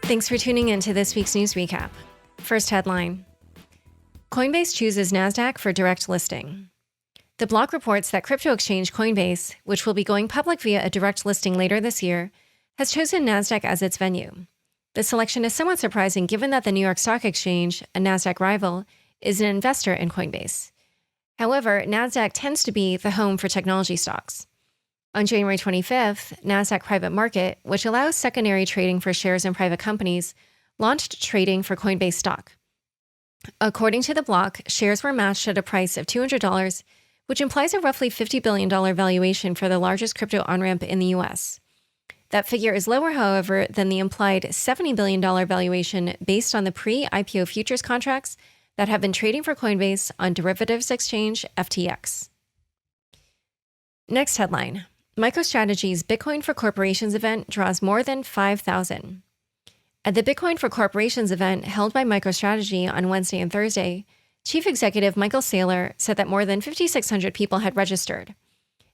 Thanks for tuning in to this week's news recap. First headline: Coinbase chooses Nasdaq for direct listing. The block reports that crypto exchange Coinbase, which will be going public via a direct listing later this year, has chosen Nasdaq as its venue. The selection is somewhat surprising given that the New York Stock Exchange, a Nasdaq rival, is an investor in Coinbase. However, Nasdaq tends to be the home for technology stocks. On January 25th, Nasdaq Private Market, which allows secondary trading for shares in private companies, launched trading for Coinbase stock. According to the block, shares were matched at a price of $200, which implies a roughly $50 billion valuation for the largest crypto on-ramp in the US. That figure is lower, however, than the implied $70 billion valuation based on the pre-IPO futures contracts that have been trading for Coinbase on derivatives exchange FTX. Next headline: Microstrategy's Bitcoin for Corporations event draws more than 5,000. At the Bitcoin for Corporations event held by Microstrategy on Wednesday and Thursday, Chief Executive Michael Saylor said that more than 5,600 people had registered,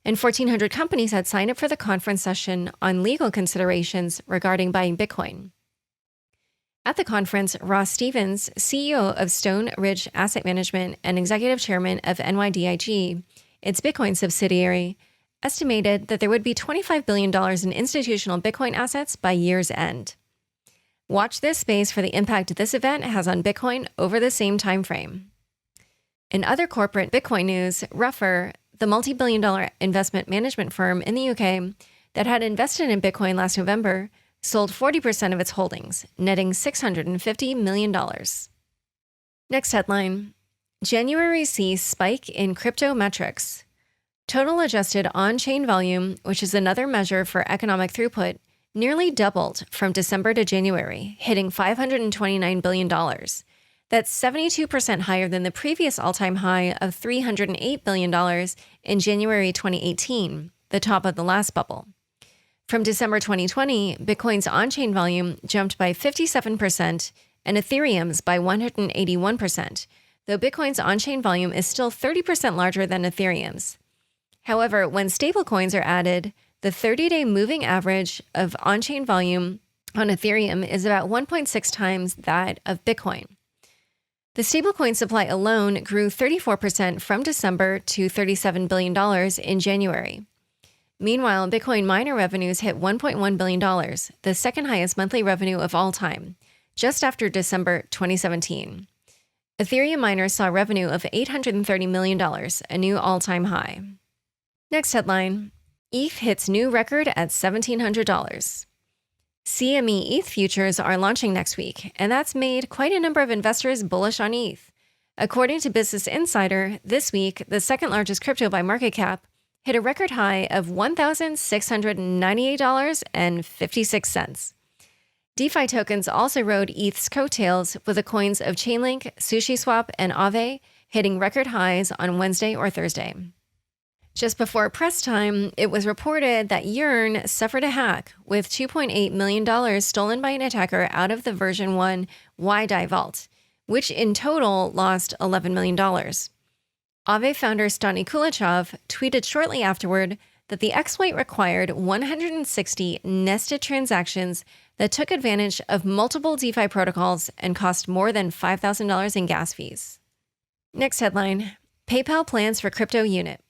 and 1,400 companies had signed up for the conference session on legal considerations regarding buying Bitcoin. At the conference, Ross Stevens, CEO of Stone Ridge Asset Management and Executive Chairman of NYDIG, its Bitcoin subsidiary, estimated that there would be $25 billion in institutional Bitcoin assets by year's end. Watch this space for the impact this event has on Bitcoin over the same time frame. In other corporate Bitcoin news, Ruffer, the multi-billion-dollar investment management firm in the UK that had invested in Bitcoin last November, sold 40% of its holdings, netting $650 million. Next headline: January sees spike in cryptometrics. Total adjusted on-chain volume, which is another measure for economic throughput, nearly doubled from December to January, hitting $529 billion. That's 72% higher than the previous all-time high of $308 billion in January 2018, the top of the last bubble. From December 2020, Bitcoin's on-chain volume jumped by 57% and Ethereum's by 181%, though Bitcoin's on-chain volume is still 30% larger than Ethereum's. However, when stablecoins are added, the 30-day moving average of on-chain volume on Ethereum is about 1.6 times that of Bitcoin. The stablecoin supply alone grew 34% from December to $37 billion in January. Meanwhile, Bitcoin miner revenues hit $1.1 billion, the second highest monthly revenue of all time, just after December 2017. Ethereum miners saw revenue of $830 million, a new all-time high. Next headline: ETH hits new record at $1,700. CME ETH futures are launching next week, and that's made quite a number of investors bullish on ETH. According to Business Insider, this week, the second largest crypto by market cap hit a record high of $1,698.56. DeFi tokens also rode ETH's coattails, with the coins of Chainlink, SushiSwap, and Aave hitting record highs on Wednesday or Thursday. Just before press time, it was reported that Yearn suffered a hack, with $2.8 million stolen by an attacker out of the version 1 YDAI vault, which in total lost $11 million. Aave founder Stani Kulachov tweeted shortly afterward that the exploit required 160 nested transactions that took advantage of multiple DeFi protocols and cost more than $5,000 in gas fees. Next headline: PayPal plans for crypto unit.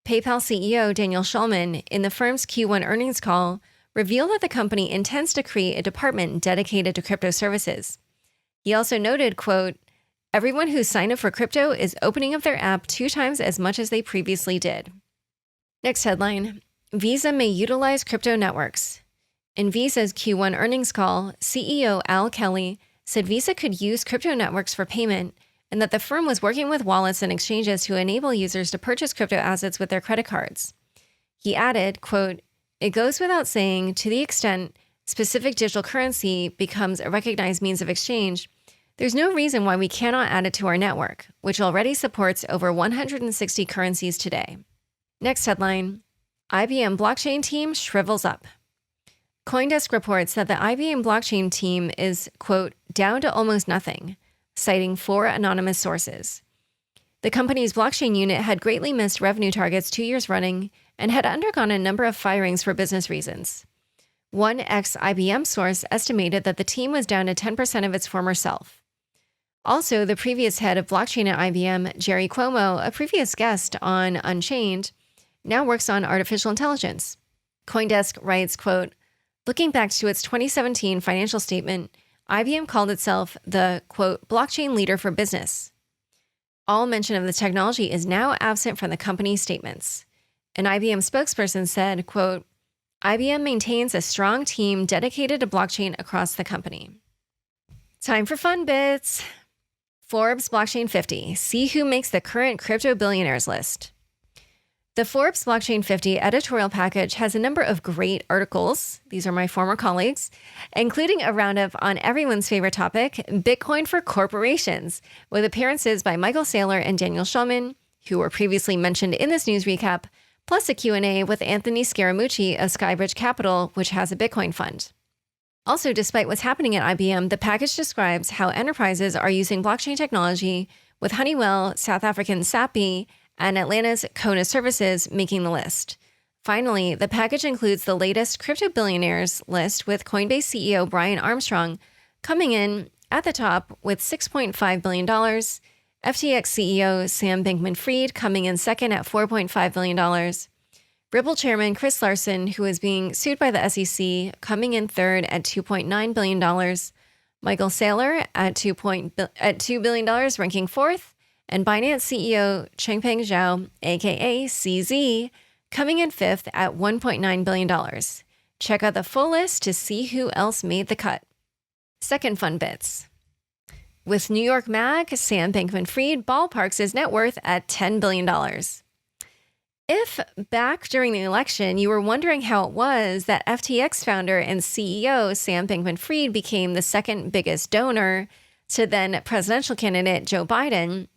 PayPal CEO Daniel Schulman, in the firm's Q1 earnings call, revealed that the company intends to create a department dedicated to crypto services. He also noted, quote, "Everyone who signed up for crypto is opening up their app 2 times as much as they previously did." Next headline: Visa may utilize crypto networks. In Visa's Q1 earnings call, CEO Al Kelly said Visa could use crypto networks for payment, and that the firm was working with wallets and exchanges to enable users to purchase crypto assets with their credit cards. He added, quote, "It goes without saying, to the extent specific digital currency becomes a recognized means of exchange, there's no reason why we cannot add it to our network, which already supports over 160 currencies today." Next headline: IBM blockchain team shrivels up. CoinDesk reports that the IBM blockchain team is, quote, "down to almost nothing," citing 4 anonymous sources. The company's blockchain unit had greatly missed revenue targets 2 years running and had undergone a number of firings for business reasons. One ex-IBM source estimated that the team was down to 10% of its former self. Also, the previous head of blockchain at IBM, Jerry Cuomo, a previous guest on Unchained, now works on artificial intelligence. CoinDesk writes, quote, "Looking back to its 2017 financial statement, IBM called itself the, quote, blockchain leader for business. All mention of the technology is now absent from the company's statements." An IBM spokesperson said, quote, "IBM maintains a strong team dedicated to blockchain across the company." Time for fun bits. Forbes Blockchain 50. See who makes the current crypto billionaires list. The Forbes Blockchain 50 editorial package has a number of great articles. These are my former colleagues, including a roundup on everyone's favorite topic, Bitcoin for corporations, with appearances by Michael Saylor and Daniel Schulman, who were previously mentioned in this news recap, plus a Q&A with Anthony Scaramucci of Skybridge Capital, which has a Bitcoin fund. Also, despite what's happening at IBM, the package describes how enterprises are using blockchain technology, with Honeywell, South African Sappi, and Atlanta's Kona Services making the list. Finally, the package includes the latest crypto billionaires list, with Coinbase CEO Brian Armstrong coming in at the top with $6.5 billion, FTX CEO Sam-Bankman-Fried coming in second at $4.5 billion, Ripple chairman Chris Larsen, who is being sued by the SEC, coming in third at $2.9 billion, Michael Saylor at $2 billion, ranking fourth, and Binance CEO Changpeng Zhao, aka CZ, coming in fifth at $1.9 billion. Check out the full list to see who else made the cut. Second fun bits. With New York Mag, Sam Bankman-Fried ballparks his net worth at $10 billion. If back during the election you were wondering how it was that FTX founder and CEO Sam Bankman-Fried became the second biggest donor to then presidential candidate Joe Biden,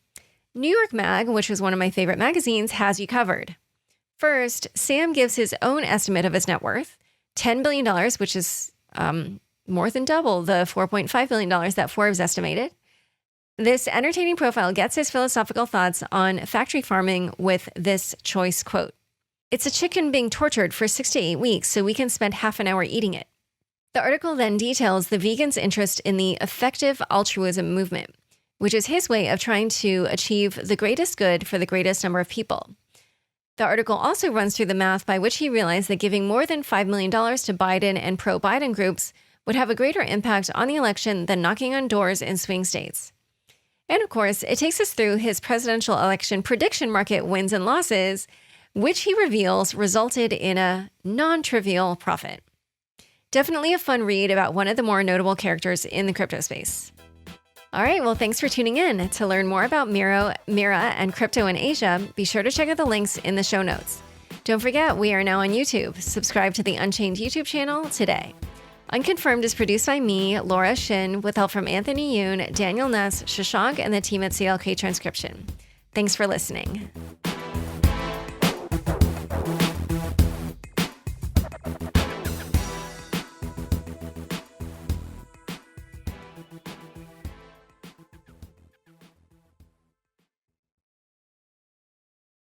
New York Mag, which was one of my favorite magazines, has you covered. First, Sam gives his own estimate of his net worth, $10 billion, which is more than double the $4.5 billion that Forbes estimated. This entertaining profile gets his philosophical thoughts on factory farming with this choice quote. "It's a chicken being tortured for 6 to 8 weeks so we can spend half an hour eating it." The article then details the vegan's interest in the effective altruism movement, which is his way of trying to achieve the greatest good for the greatest number of people. The article also runs through the math by which he realized that giving more than $5 million to Biden and pro-Biden groups would have a greater impact on the election than knocking on doors in swing states. And of course, it takes us through his presidential election prediction market wins and losses, which he reveals resulted in a non-trivial profit. Definitely a fun read about one of the more notable characters in the crypto space. All right, well, thanks for tuning in. To learn more about Mira, and crypto in Asia, be sure to check out the links in the show notes. Don't forget, we are now on YouTube. Subscribe to the Unchained YouTube channel today. Unconfirmed is produced by me, Laura Shin, with help from Anthony Yoon, Daniel Ness, Shashank, and the team at CLK Transcription. Thanks for listening.